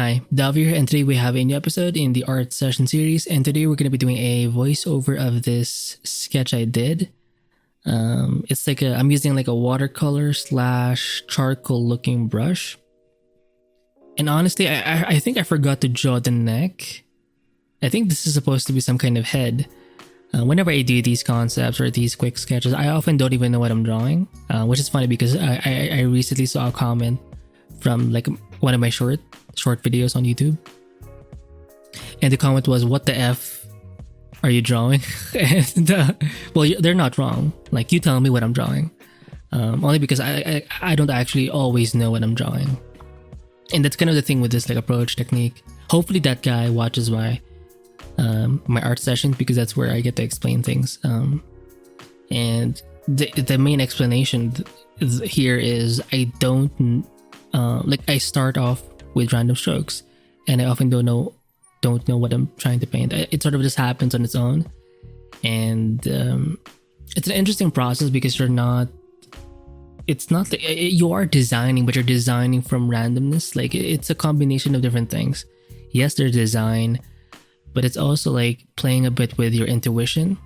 Hi, DAVIII here, and today we have a new episode in the art session series, and today we're going to be doing a voiceover of this sketch I did. It's like I'm using like a watercolor / charcoal looking brush. And honestly, I think I forgot to draw the neck. I think this is supposed to be some kind of head. Whenever I do these concepts or these quick sketches, I often don't even know what I'm drawing, which is funny because I recently saw a comment from like one of my short videos on YouTube, and the comment was, "What the F are you drawing?" And well, they're not wrong. Like, you tell me what I'm drawing, only because I don't actually always know what I'm drawing, and that's kind of the thing with this like approach technique. Hopefully that guy watches my art sessions, because that's where I get to explain things. And the main explanation here is I don't I start off with random strokes, and I often don't know what I'm trying to paint. It sort of just happens on its own, and it's an interesting process because you are designing, but you're designing from randomness. Like, it's a combination of different things. Yes, there's design, but it's also like playing a bit with your intuition.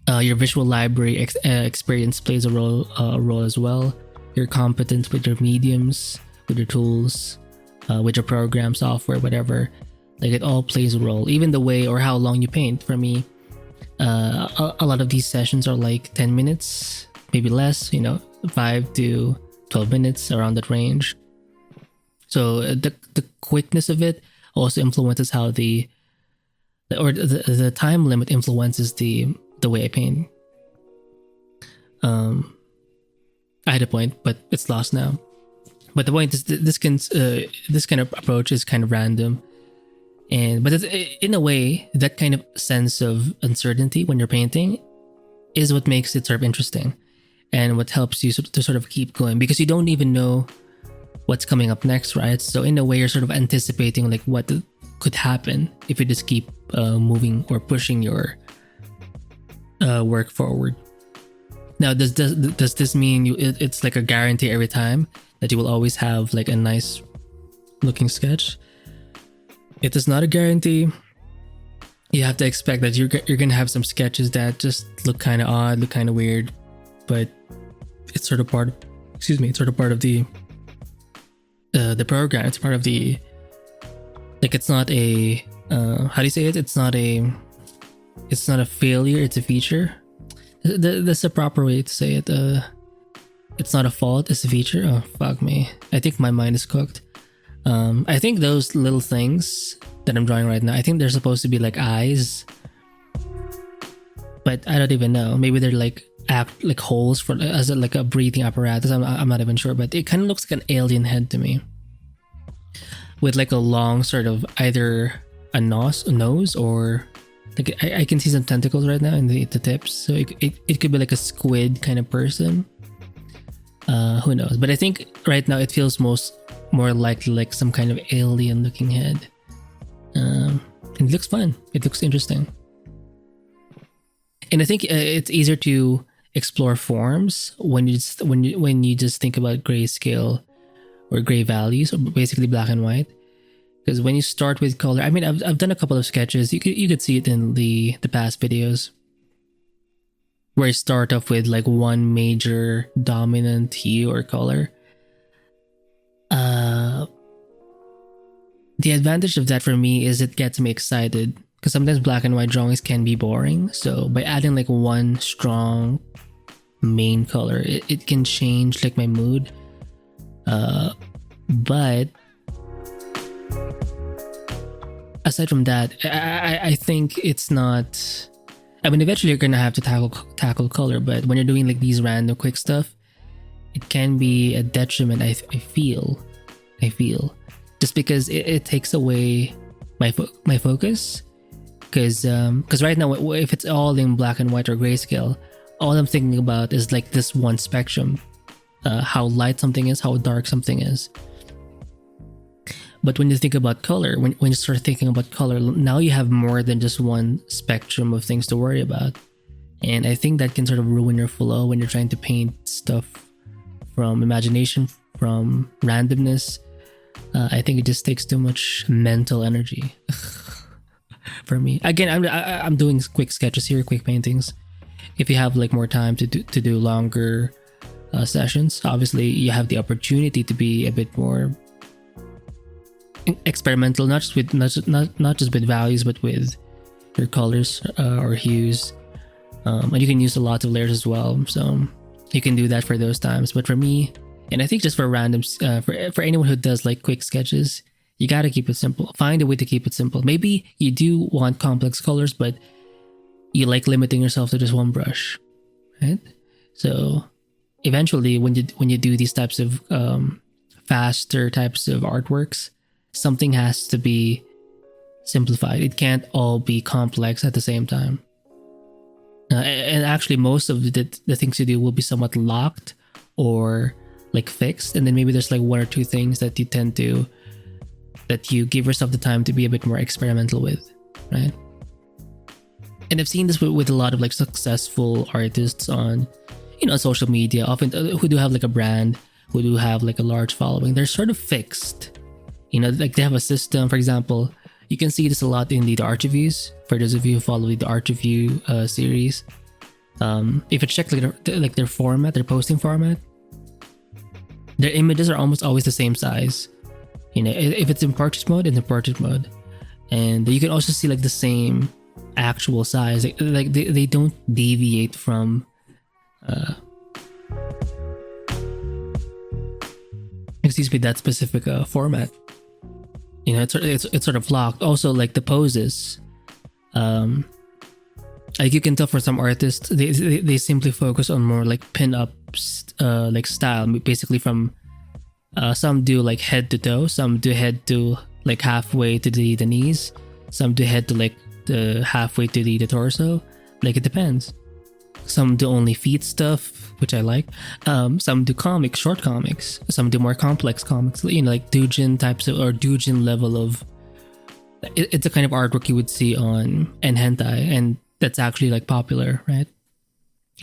Your visual library experience plays a role as well. Your competence with your mediums, with your tools, with your program, software, whatever. Like, it all plays a role. Even the way or how long you paint. For me, a lot of these sessions are like 10 minutes, maybe less, 5 to 12 minutes, around that range. So the quickness of it also influences how the time limit influences the way I paint. I had a point, but it's lost now. But the point is, this kind of approach is kind of random, but in a way, that kind of sense of uncertainty when you're painting is what makes it sort of interesting, and what helps you to sort of keep going, because you don't even know what's coming up next, right? So in a way, you're sort of anticipating like what could happen if you just keep moving or pushing your work forward. Now, does this mean it's like a guarantee every time that you will always have like a nice looking sketch? It is not a guarantee. You have to expect that you're gonna have some sketches that just look kind of odd, look kind of weird, but it's sort of part of the program. It's part of the, like, it's not a how do you say it? It's not a failure. It's a feature. That's the proper way to say it. It's not a fault, it's a feature. Oh, fuck me. I think my mind is cooked. I think those little things that I'm drawing right now, I think they're supposed to be like eyes, but I don't even know. Maybe they're like holes for as like a breathing apparatus. I'm not even sure, but it kind of looks like an alien head to me, with like a long sort of either a nose or like I can see some tentacles right now in the tips, so it could be like a squid kind of person. Who knows? But I think right now it feels more likely like some kind of alien looking head. It looks fun. It looks interesting, and I think it's easier to explore forms when you just think about grayscale or gray values, or basically black and white. Because when you start with color, I mean, I've done a couple of sketches. You could see it in the past videos, where I start off with like one major dominant hue or color. The advantage of that for me is it gets me excited, because sometimes black and white drawings can be boring. So by adding like one strong main color, it can change like my mood. But aside from that, I think it's not. I mean, eventually you're gonna have to tackle color, but when you're doing like these random quick stuff, it can be a detriment. I feel, just because it takes away my focus. Because right now, if it's all in black and white or grayscale, all I'm thinking about is like this one spectrum, how light something is, how dark something is. But when you think about color, when you start thinking about color, now you have more than just one spectrum of things to worry about. And I think that can sort of ruin your flow when you're trying to paint stuff from imagination, from randomness. I think it just takes too much mental energy for me. Again, I'm doing quick sketches here, quick paintings. If you have like more time to do longer sessions, obviously you have the opportunity to be a bit more experimental, not just with values, but with your colors or hues, and you can use a lot of layers as well. So you can do that for those times. But for me, and I think just for randoms, for anyone who does like quick sketches, you got to keep it simple. Find a way to keep it simple. Maybe you do want complex colors, but you like limiting yourself to just one brush, right? So eventually, when you do these types of faster types of artworks, something has to be simplified. It can't all be complex at the same time. And actually, most of the things you do will be somewhat locked or like fixed, and then maybe there's like one or two things that you give yourself the time to be a bit more experimental with, right? And I've seen this with a lot of like successful artists on, social media, often who do have like a brand, who do have like a large following. They're sort of fixed, like they have a system. For example, you can see this a lot in the art reviews. For those of you who follow the art review series, if you check like their format, their posting format, their images are almost always the same size. If it's in portrait mode, it's in portrait mode, and you can also see like the same actual size. Like they don't deviate from that specific format. It's sort of locked. Also, like the poses, like you can tell for some artists, they simply focus on more like pin-up like style, basically from some do like head to toe, some do head to like halfway to the knees, some do head to like the halfway to the torso. Like it depends. Some do only feet stuff, which I like. Some do short comics. Some do more complex comics, like doujin types of, or doujin level of. It's a kind of artwork you would see on hentai, and that's actually like popular, right?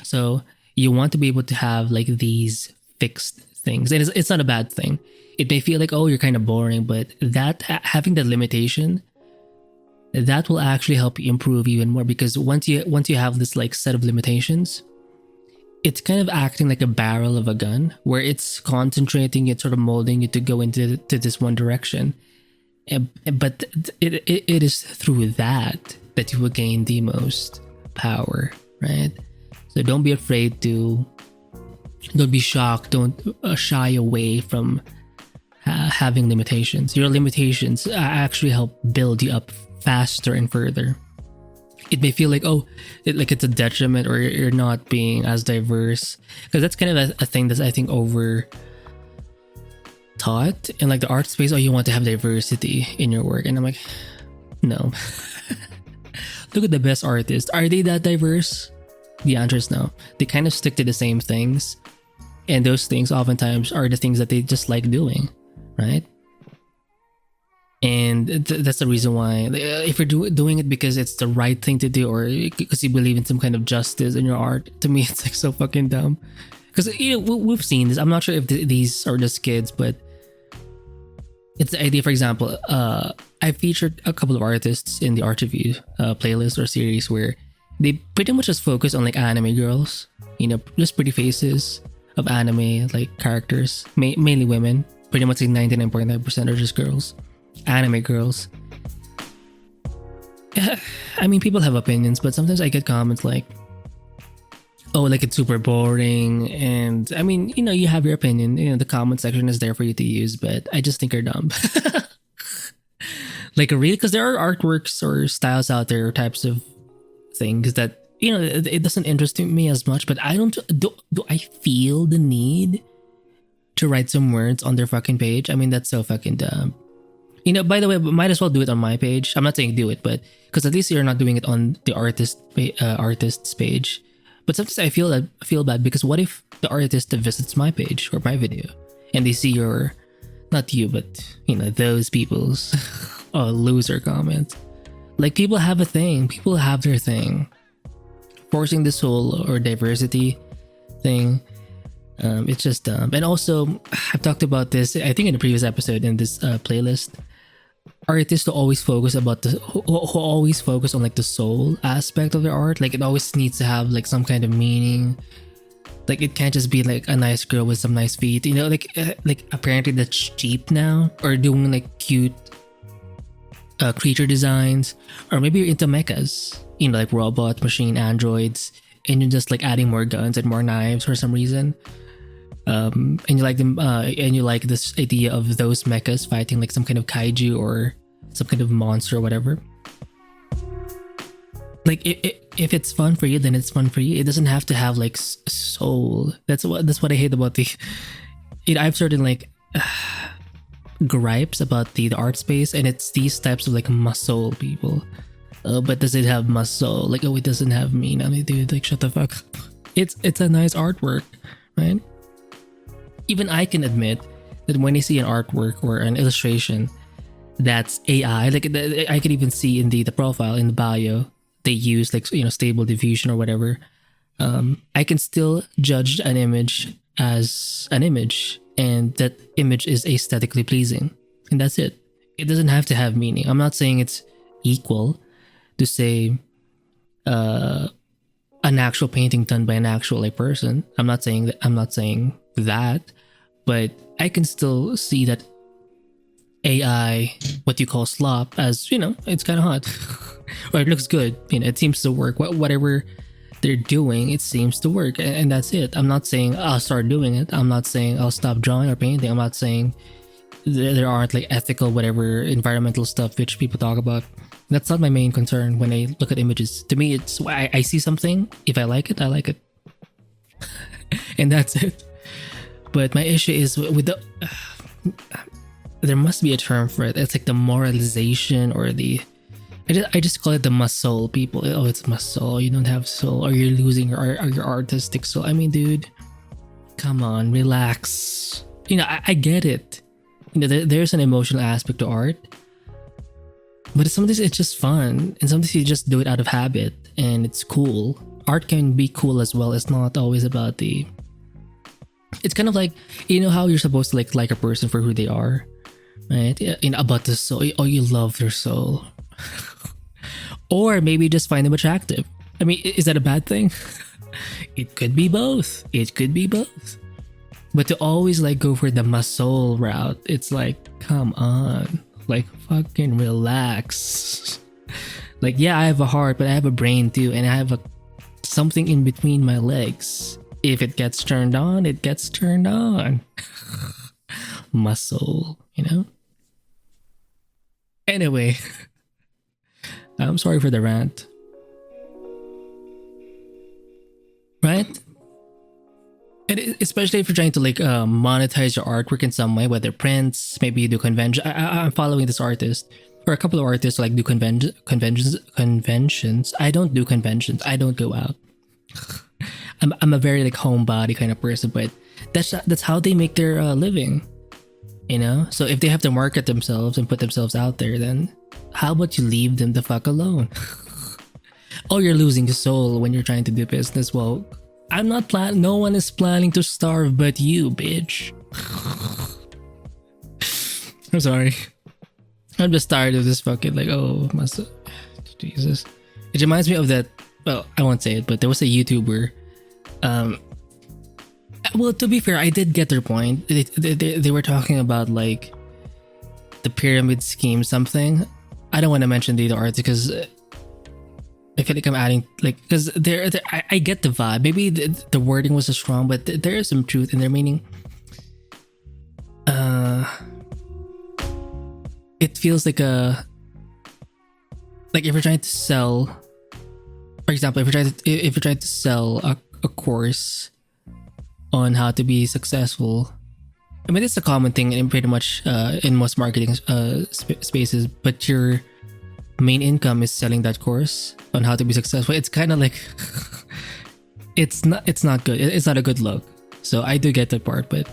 So you want to be able to have like these fixed things, and it's not a bad thing. It may feel like, oh, you're kind of boring, but that having that limitation, that will actually help you improve even more, because once you have this like set of limitations, it's kind of acting like a barrel of a gun, where it's concentrating, it's sort of molding you to go into this one direction. But it is through that you will gain the most power, right? So don't be afraid don't be shocked, don't shy away from having limitations. Your limitations actually help build you up faster and further. It may feel like, it's a detriment, or you're not being as diverse, because that's kind of a thing that's, I think, over taught in like the art space. You want to have diversity in your work, and I'm like, no. Look at the best artists. Are they that diverse? The answer is no. They kind of stick to the same things, and those things oftentimes are the things that they just like doing, right? And that's the reason why, if you're doing it because it's the right thing to do, or because you believe in some kind of justice in your art, to me it's like so fucking dumb. Because we've seen this. I'm not sure if these are just kids, but it's the idea. For example, I featured a couple of artists in the art review playlist or series where they pretty much just focus on like anime girls, just pretty faces of anime like characters, mainly women. Pretty much like 99.9% are just girls. Anime girls. I mean, people have opinions, but sometimes I get comments like, oh, like it's super boring. And I mean, you have your opinion. The comment section is there for you to use, but I just think you're dumb. Like, really? Because there are artworks or styles out there, or types of things that, it doesn't interest me as much, but I don't, do I feel the need to write some words on their fucking page? I mean, that's so fucking dumb. By the way, might as well do it on my page. I'm not saying do it, but because at least you're not doing it on the artist's page. But sometimes I feel bad, because what if the artist visits my page or my video and they see your, not you, but those people's loser comments. Like, people have a thing. People have their thing. Forcing this whole or diversity thing, It's just dumb. And also, I've talked about this, I think, in the previous episode in this playlist. Artists who always focus about who always focus on like the soul aspect of their art. Like it always needs to have like some kind of meaning. Like it can't just be like a nice girl with some nice feet. You know, like apparently that's cheap now. Or doing like cute creature designs, or maybe you're into mechas. You know, like robots, machine, androids, and you're just like adding more guns and more knives for some reason. And you like them, and you like this idea of those mechas fighting like some kind of kaiju or some kind of monster or whatever. Like if it's fun for you, then it's fun for you. It doesn't have to have like soul. That's what I hate about the. I have certain like gripes about the art space, and it's these types of like muscle people. But does it have muscle? Like, oh, it doesn't have mean. I mean, dude, like shut the fuck up. It's a nice artwork, right? Even I can admit that when I see an artwork or an illustration that's AI, like I can even see in the profile, in the bio, they use like, you know, stable diffusion or whatever. I can still judge an image as an image, and that image is aesthetically pleasing, and that's it. It doesn't have to have meaning. I'm not saying it's equal to say an actual painting done by an actual like person. I'm not saying that, but I can still see that AI, what you call slop, as, you know, it's kind of hot. Or it looks good, you know, it seems to work. Whatever they're doing, it seems to work, and that's it. I'm not saying I'll start doing it. I'm not saying I'll stop drawing or painting. I'm not saying there aren't like ethical, whatever, environmental stuff which people talk about. That's not my main concern when I look at images. To me, it's I see something. If I like it, I like it. And that's it. But my issue is with the there must be a term for it. It's like the moralization, or the I just call it the muscle people. Oh, it's muscle. You don't have soul, or you're losing your artistic soul. I mean, dude, come on, relax. You know, I get it. You know, there's an emotional aspect to art, but sometimes it's just fun, and sometimes you just do it out of habit, and it's cool. Art can be cool as well. It's not always about the. It's kind of like, you know how you're supposed to like a person for who they are, right? You know, about the soul. Oh, you love their soul. Or maybe just find them attractive. I mean, is that a bad thing? It could be both. It could be both. But to always like go for the muscle route, it's like, come on, like fucking relax. Like, yeah, I have a heart, but I have a brain too, and I have something in between my legs. If it gets turned on, it gets turned on. Muscle, you know? Anyway. I'm sorry for the rant. Right? And especially if you're trying to like monetize your artwork in some way, whether prints, maybe you do convention. I'm following this artist, or a couple of artists like do conventions. I don't do conventions. I don't go out. I'm a very like homebody kind of person, but that's how they make their living. You know? So if they have to market themselves and put themselves out there, then how about you leave them the fuck alone? Oh, you're losing soul when you're trying to do business. Well, I'm not no one is planning to starve but you, bitch. I'm sorry. I'm just tired of this fucking like, oh, Jesus. It reminds me of that, well, I won't say it, but there was a YouTuber. Well, to be fair, I did get their point. They were talking about like the pyramid scheme something. I don't want to mention the art because I feel like I'm adding like, because I get the vibe. Maybe the wording was just wrong, but there is some truth in their meaning. It feels like if you're trying to sell, for example, if you're trying to sell a course on how to be successful. I mean, it's a common thing in pretty much in most marketing spaces, but your main income is selling that course on how to be successful. It's kind of like it's not good. It's not a good look. So I do get that part, but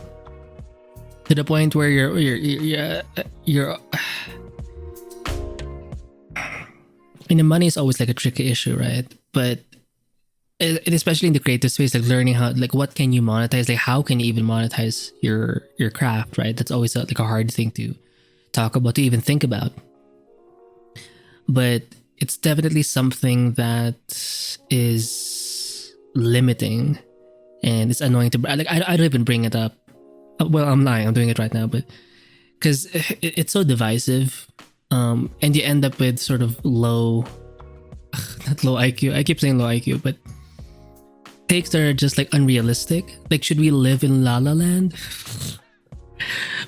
to the point where you're I mean, money is always like a tricky issue, right? But And especially in the creative space, like learning how, like what can you monetize, like how can you even monetize your craft, right? That's always like a hard thing to talk about, to even think about. But it's definitely something that is limiting, and it's annoying to like. I don't even bring it up. Well, I'm lying. I'm doing it right now, but because it's so divisive, and you end up with sort of low, not low IQ. I keep saying low IQ, but takes that are just like unrealistic. Like, should we live in La La Land,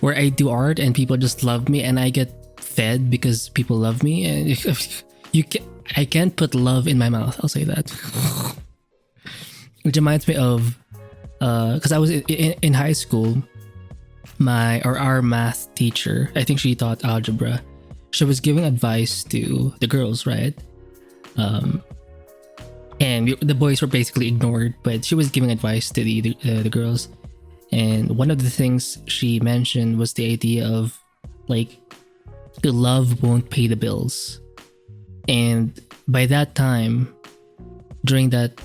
where I do art and people just love me, and I get fed because people love me? And I can't put love in my mouth. I'll say that. Which reminds me of, because I was in high school, our math teacher, I think she taught algebra. She was giving advice to the girls, right? And the boys were basically ignored, but she was giving advice to the girls. And one of the things she mentioned was the idea of like, the love won't pay the bills. And by that time, during that,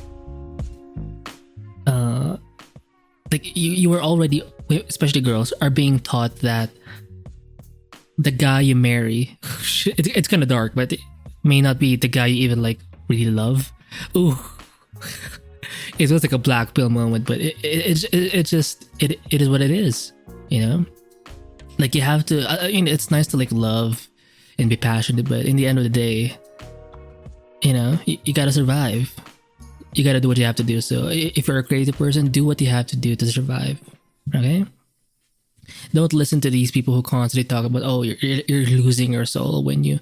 like you were already, especially girls, are being taught that the guy you marry, it's kind of dark, but it may not be the guy you even like really love. Ooh, it was like a black pill moment, but it is what it is, you know. Like you have to. I mean, it's nice to like love and be passionate, but in the end of the day, you know, you gotta survive. You gotta do what you have to do. So if you're a creative person, do what you have to do to survive. Okay. Don't listen to these people who constantly talk about, oh, you're losing your soul when you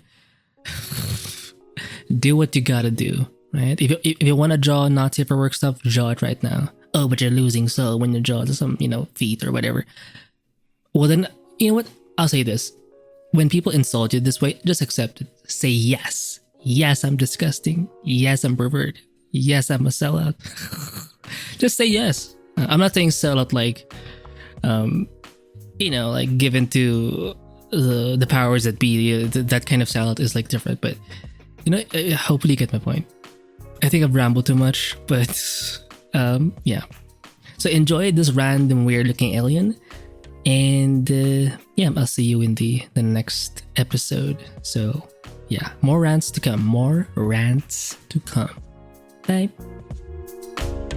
do what you gotta do. Right? If you want to draw not safe for work stuff, draw it right now. Oh, but you're losing soul when you draw some, you know, feet or whatever. Well, then, you know what? I'll say this. When people insult you this way, just accept it. Say yes. Yes, I'm disgusting. Yes, I'm perverted. Yes, I'm a sellout. Just say yes. I'm not saying sellout like, you know, like given to the powers that be. That kind of sellout is like different, but you know, hopefully you get my point. I think I've rambled too much, but yeah. So enjoy this random weird looking alien, and yeah, I'll see you in the next episode. So yeah, more rants to come. Bye.